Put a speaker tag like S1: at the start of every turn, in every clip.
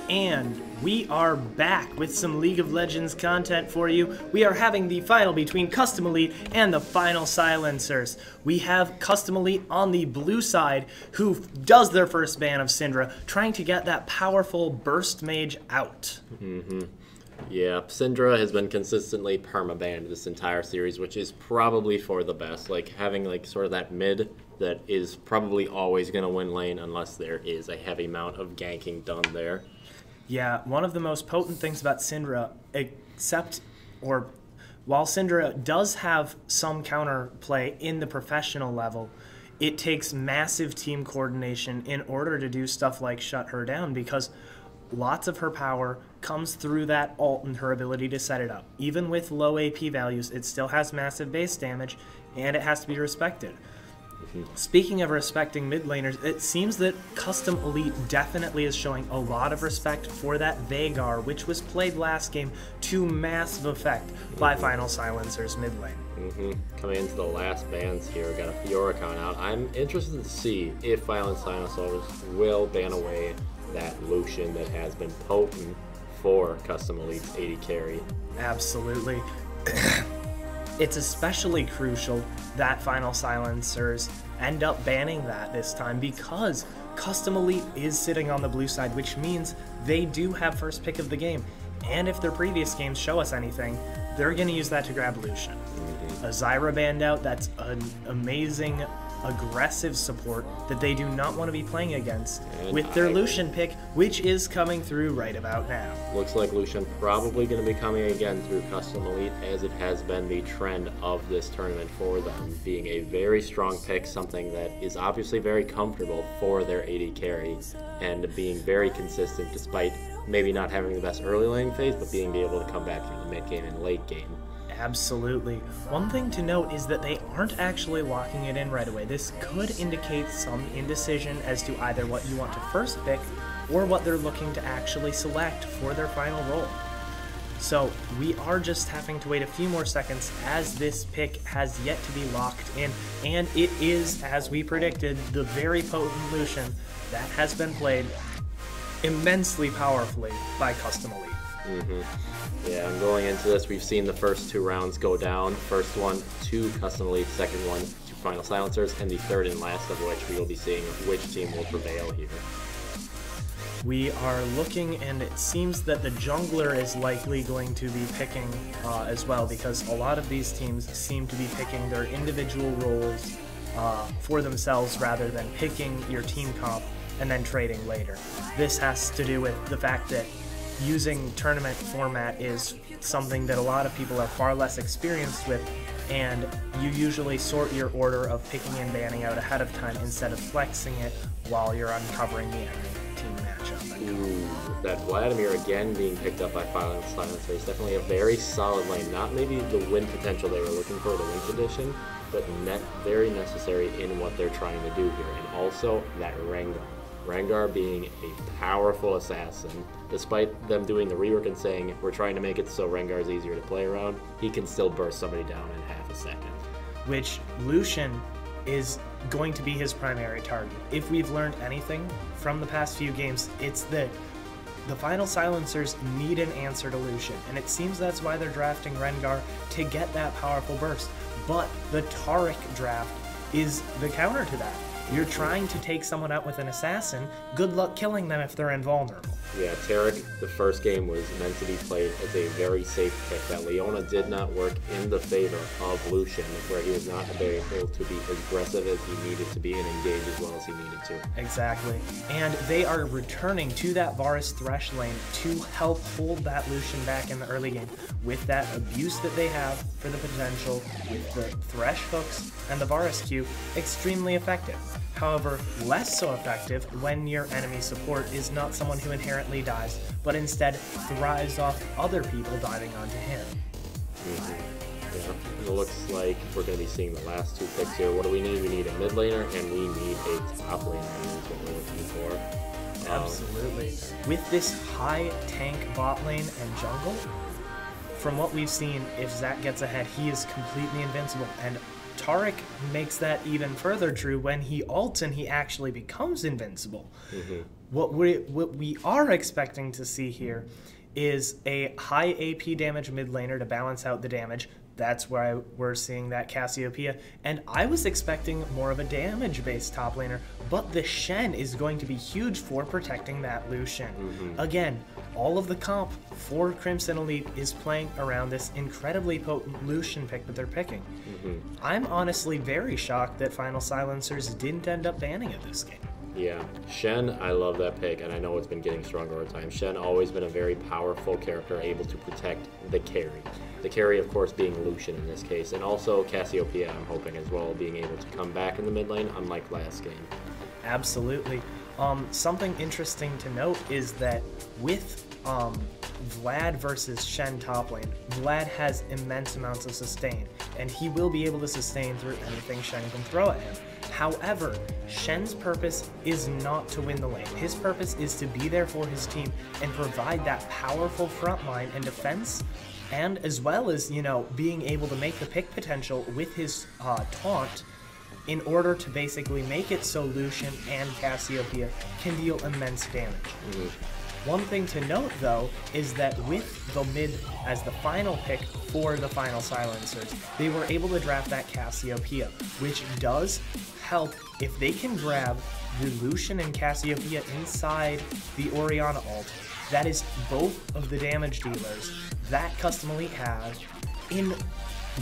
S1: And we are back with some League of Legends content for you. We are having the final between Custom Elite and the Final Silencers. We have Custom Elite on the blue side, who does their first ban of Syndra, trying to get that powerful Burst Mage out.
S2: Yeah, Syndra has been consistently perma-banned this entire series, which is probably for the best. Like, having like sort of that mid that is probably always going to win lane unless there is a heavy amount of ganking done there.
S1: Yeah, one of the most potent things about Syndra, while Syndra does have some counterplay in the professional level, it takes massive team coordination in order to do stuff like shut her down, because lots of her power comes through that ult and her ability to set it up. Even with low AP values, it still has massive base damage, and it has to be respected. Speaking of respecting mid laners, it seems that Custom Elite definitely is showing a lot of respect for that Veigar, which was played last game to massive effect by Final Silencer's mid lane.
S2: Coming into the last bans here, we got a Fiora count out. I'm interested to see if Final Silencers will ban away that Lucian that has been potent for Custom Elite's AD carry.
S1: Absolutely. It's especially crucial that Final Silencers end up banning that this time, because Custom Elite is sitting on the blue side, which means they do have first pick of the game. And if their previous games show us anything, they're going to use that to grab Lucian. A Zyra banned out, that's an amazing, aggressive support that they do not want to be playing against with their Lucian pick, which is coming through right about now.
S2: Looks like Lucian probably going to be coming again through Custom Elite, as it has been the trend of this tournament for them, being a very strong pick, something that is obviously very comfortable for their AD carry, and being very consistent despite maybe not having the best early lane phase, but being able to come back through the mid game and late game.
S1: Absolutely. One thing to note is that they aren't actually locking it in right away. This could indicate some indecision as to either what you want to first pick or what they're looking to actually select for their final role. So we are just having to wait a few more seconds, as this pick has yet to be locked in, and it is, as we predicted, the very potent Lucian that has been played immensely powerfully by Custom Elite.
S2: Yeah, and going into this, we've seen the first two rounds go down. First one to Custom Elite, second one to Final Silencers, and the third and last of which we will be seeing which team will prevail here.
S1: We are looking, and it seems that the jungler is likely going to be picking as well, because a lot of these teams seem to be picking their individual roles for themselves rather than picking your team comp and then trading later. This has to do with the fact that using tournament format is something that a lot of people are far less experienced with, and you usually sort your order of picking and banning out ahead of time instead of flexing it while you're uncovering the enemy team matchup.
S2: Ooh, that Vladimir again being picked up by Final Silencer is definitely a very solid lane. Not maybe the win potential they were looking for the Win Condition, but very necessary in what they're trying to do here. And also that Rengar. Rengar being a powerful assassin. Despite them doing the rework and saying we're trying to make it so Rengar is easier to play around, he can still burst somebody down in half a second.
S1: Which Lucian is going to be his primary target. If we've learned anything from the past few games, it's that the Final Silencers need an answer to Lucian, and it seems that's why they're drafting Rengar, to get that powerful burst. But the Taric draft is the counter to that. You're trying to take someone out with an assassin, good luck killing them if they're invulnerable.
S2: Yeah, Taric, the first game was meant to be played as a very safe pick. That Leona did not work in the favor of Lucian, where he was not able to be as aggressive as he needed to be and engage as well as he needed to.
S1: Exactly. And they are returning to that Varus Thresh lane to help hold that Lucian back in the early game with that abuse that they have for the potential with the Thresh hooks and the Varus Q, extremely effective. However, less so effective when your enemy support is not someone who inherently dies, but instead thrives off other people diving onto him.
S2: Yeah, it looks like we're going to be seeing the last two picks here. What do we need? We need a mid laner, and we need a top laner. Is what we're looking for.
S1: Absolutely. With this high tank bot lane and jungle, from what we've seen, if Zac gets ahead, he is completely invincible. And Taric makes that even further true when he ults and he actually becomes invincible. What we are expecting to see here is a high AP damage mid laner to balance out the damage. That's why we're seeing that Cassiopeia. And I was expecting more of a damage-based top laner, but the Shen is going to be huge for protecting that Lucian. Again, all of the comp for Crimson Elite is playing around this incredibly potent Lucian pick that they're picking. I'm honestly very shocked that Final Silencers didn't end up banning it this game.
S2: Yeah, Shen, I love that pick, and I know it's been getting stronger over time. Shen always been a very powerful character, able to protect the carry. The carry, of course, being Lucian in this case, and also Cassiopeia, I'm hoping as well, being able to come back in the mid lane, unlike last game.
S1: Absolutely. Something interesting to note is that with Vlad versus Shen top lane, Vlad has immense amounts of sustain, and he will be able to sustain through anything Shen can throw at him. However, Shen's purpose is not to win the lane. His purpose is to be there for his team and provide that powerful front line and defense, and as well as, you know, being able to make the pick potential with his taunt in order to basically make it so Lucian and Cassiopeia can deal immense damage. One thing to note, though, is that with the mid as the final pick for the Final Silencers, they were able to draft that Cassiopeia, which does help if they can grab the Lucian and Cassiopeia inside the Orianna ult. That is both of the damage dealers that Custom Elite have in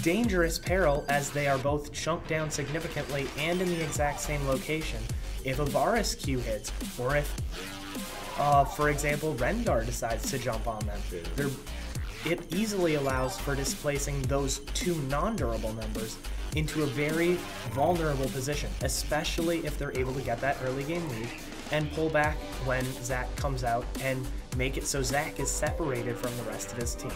S1: dangerous peril, as they are both chunked down significantly and in the exact same location. If a Varus Q hits, or if for example, Rengar decides to jump on them, it easily allows for displacing those two non-durable members into a very vulnerable position, especially if they're able to get that early game lead and pull back when Zac comes out and make it so Zac is separated from the rest of his team.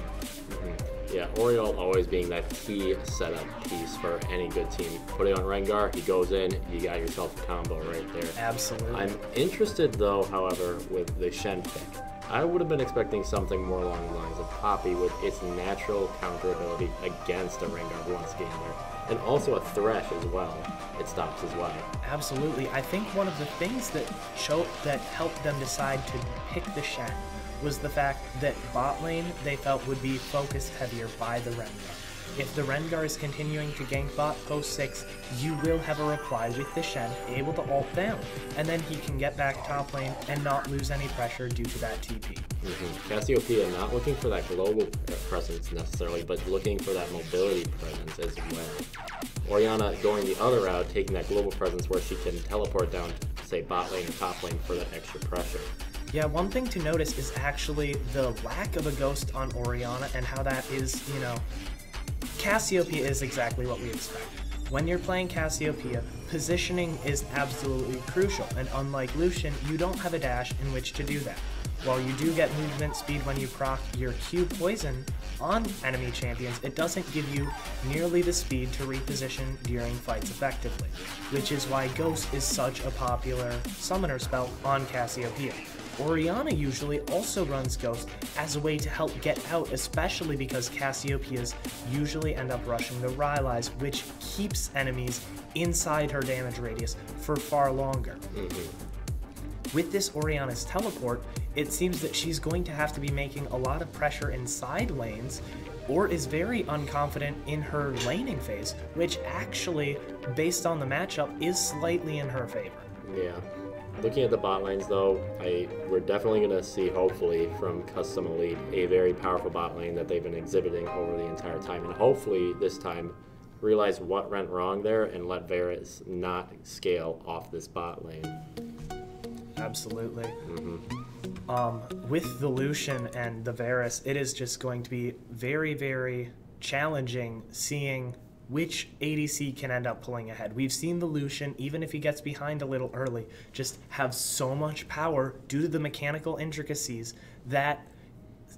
S2: Yeah, Oriole always being that key setup piece for any good team. Putting on Rengar, he goes in, you got yourself a combo right there.
S1: Absolutely.
S2: I'm interested though, however, with the Shen pick. I would have been expecting something more along the lines of Poppy with its natural counter ability against a Rengar once game there. And also a Thresh as well. It stops as well.
S1: Absolutely. I think one of the things that helped them decide to pick the Shen was the fact that bot lane they felt would be focused heavier by the Rengar. If the Rengar is continuing to gank bot post 6, you will have a reply with the Shen able to ult down, and then he can get back top lane and not lose any pressure due to that TP.
S2: Cassiopeia not looking for that global presence necessarily, but looking for that mobility presence as well. Orianna going the other route, taking that global presence where she can teleport down, say, bot lane and top lane for that extra pressure.
S1: Yeah, one thing to notice is actually the lack of a ghost on Orianna and how that is, you know, Cassiopeia is exactly what we expect. When you're playing Cassiopeia, positioning is absolutely crucial, and unlike Lucian, you don't have a dash in which to do that. While you do get movement speed when you proc your Q poison on enemy champions, it doesn't give you nearly the speed to reposition during fights effectively, which is why Ghost is such a popular summoner spell on Cassiopeia. Orianna usually also runs Ghost as a way to help get out, especially because Cassiopeias usually end up rushing the Rylai's, which keeps enemies inside her damage radius for far longer. With this Orianna's teleport, it seems that she's going to have to be making a lot of pressure in side lanes, or is very unconfident in her laning phase, which actually, based on the matchup, is slightly in her favor.
S2: Yeah. Looking at the bot lanes though, we're definitely going to see, hopefully, from Custom Elite, a very powerful bot lane that they've been exhibiting over the entire time. And hopefully this time realize what went wrong there and let Varus not scale off this bot lane.
S1: Absolutely. With the Lucian and the Varus, it is just going to be very, very challenging seeing which ADC can end up pulling ahead. We've seen the Lucian, even if he gets behind a little early, just have so much power due to the mechanical intricacies that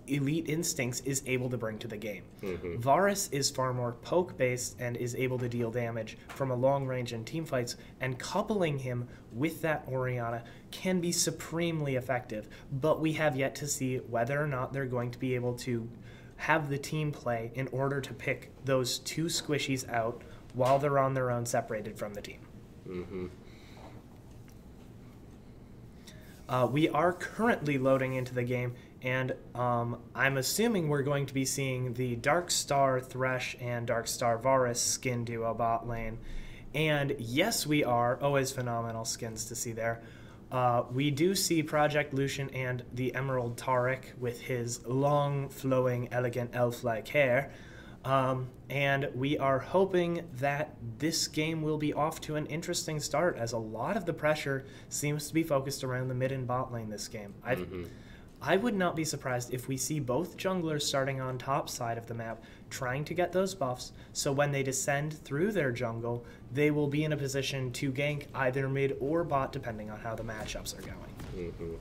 S1: Elite Instincts is able to bring to the game.
S2: Mm-hmm.
S1: Varus is far more poke-based and is able to deal damage from a long range in team fights, and coupling him with that Orianna can be supremely effective, but we have yet to see whether or not they're going to be able to have the team play in order to pick those two squishies out while they're on their own, separated from the team.
S2: Mm-hmm.
S1: We are currently loading into the game, and I'm assuming we're going to be seeing the Darkstar Thresh and Darkstar Varus skin duo bot lane. And yes, we are. Always phenomenal skins to see there. We do see Project Lucian and the Emerald Taric with his long, flowing, elegant elf-like hair. And we are hoping that this game will be off to an interesting start, as a lot of the pressure seems to be focused around the mid and bot lane this game. I would not be surprised if we see both junglers starting on top side of the map, trying to get those buffs, so when they descend through their jungle, they will be in a position to gank either mid or bot, depending on how the matchups are going.
S2: Mm-hmm.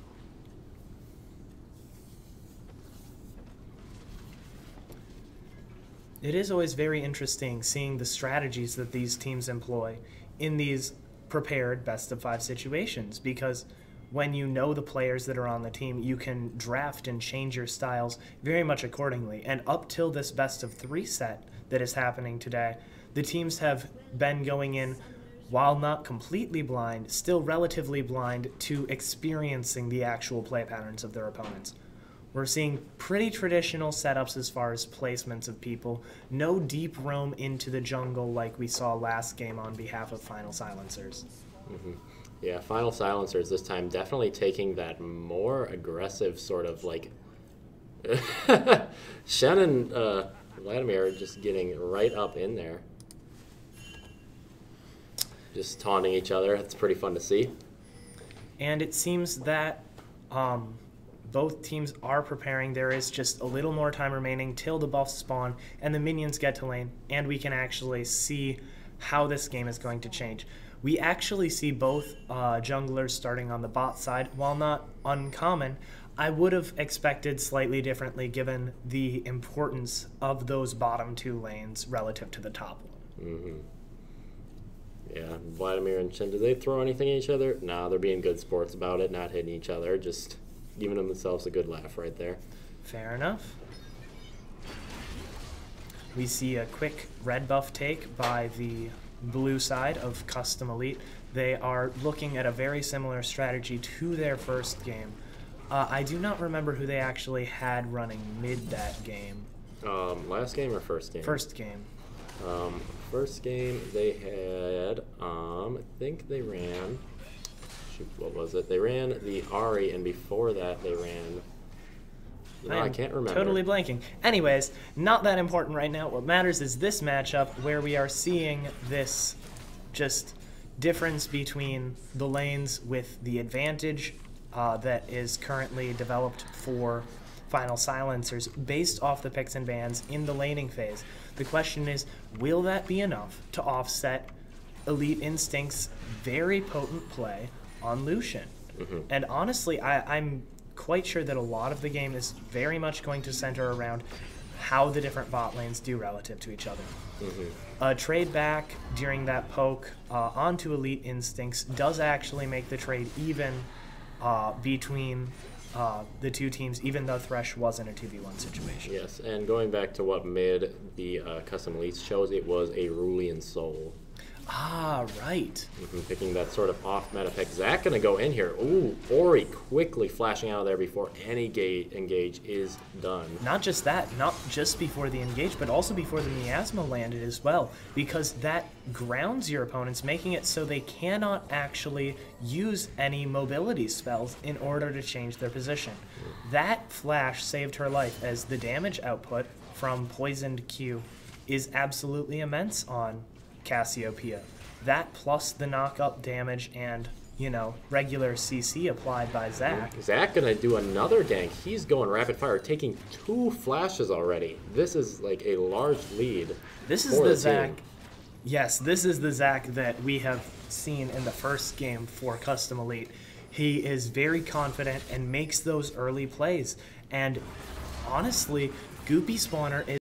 S1: It is always very interesting seeing the strategies that these teams employ in these prepared best-of-5 situations, because when you know the players that are on the team, you can draft and change your styles very much accordingly. And up till this best-of-3 set that is happening today, the teams have been going in, while not completely blind, still relatively blind to experiencing the actual play patterns of their opponents. We're seeing pretty traditional setups as far as placements of people. No deep roam into the jungle like we saw last game on behalf of Final Silencers.
S2: Mm-hmm. Yeah, Final Silencers this time definitely taking that more aggressive sort of like... Shen and Vladimir just getting right up in there. Just taunting each other. It's pretty fun to see.
S1: And it seems that... both teams are preparing. There is just a little more time remaining till the buffs spawn and the minions get to lane, and we can actually see how this game is going to change. We actually see both junglers starting on the bot side. While not uncommon, I would have expected slightly differently given the importance of those bottom two lanes relative to the top one.
S2: Mm-hmm. Yeah, Vladimir and Shen, do they throw anything at each other? Nah, they're being good sports about it, not hitting each other, just giving themselves a good laugh right there.
S1: Fair enough. We see a quick red buff take by the blue side of Custom Elite. They are looking at a very similar strategy to their first game. I do not remember who they actually had running mid that game.
S2: Last game or first game?
S1: First game.
S2: First game they had, I think they ran... Shoot, what was it? They ran the Ahri, and before that they ran... No, I can't remember.
S1: Totally blanking. Anyways, not that important right now. What matters is this matchup, where we are seeing this just difference between the lanes with the advantage that is currently developed for Final Silencers based off the picks and bans in the laning phase. The question is, will that be enough to offset Elite Instinct's very potent play on Lucian?
S2: Mm-hmm.
S1: And honestly, I'm quite sure that a lot of the game is very much going to center around how the different bot lanes do relative to each other.
S2: Mm-hmm.
S1: A trade back during that poke onto Elite Instincts does actually make the trade even between the two teams, even though Thresh was in a 2v1 situation.
S2: Yes, and going back to what mid the Custom Elites chose, it was a Rulian Soul.
S1: Ah, right.
S2: Mm-hmm. Picking that sort of off-meta pick. Zach gonna go in here. Ooh, Ori quickly flashing out of there before any engage is done.
S1: Not just that, not just before the engage, but also before the miasma landed as well, because that grounds your opponents, making it so they cannot actually use any mobility spells in order to change their position. That flash saved her life, as the damage output from Poisoned Q is absolutely immense on Cassiopeia. That plus the knock-up damage and, you know, regular CC applied by Zach.
S2: Zach gonna do another gank. He's going rapid fire, taking 2 flashes already. This is like a large lead.
S1: This is the Zach. Yes, this is the Zach that we have seen in the first game for Custom Elite. He is very confident and makes those early plays. And honestly, Goopy Spawner is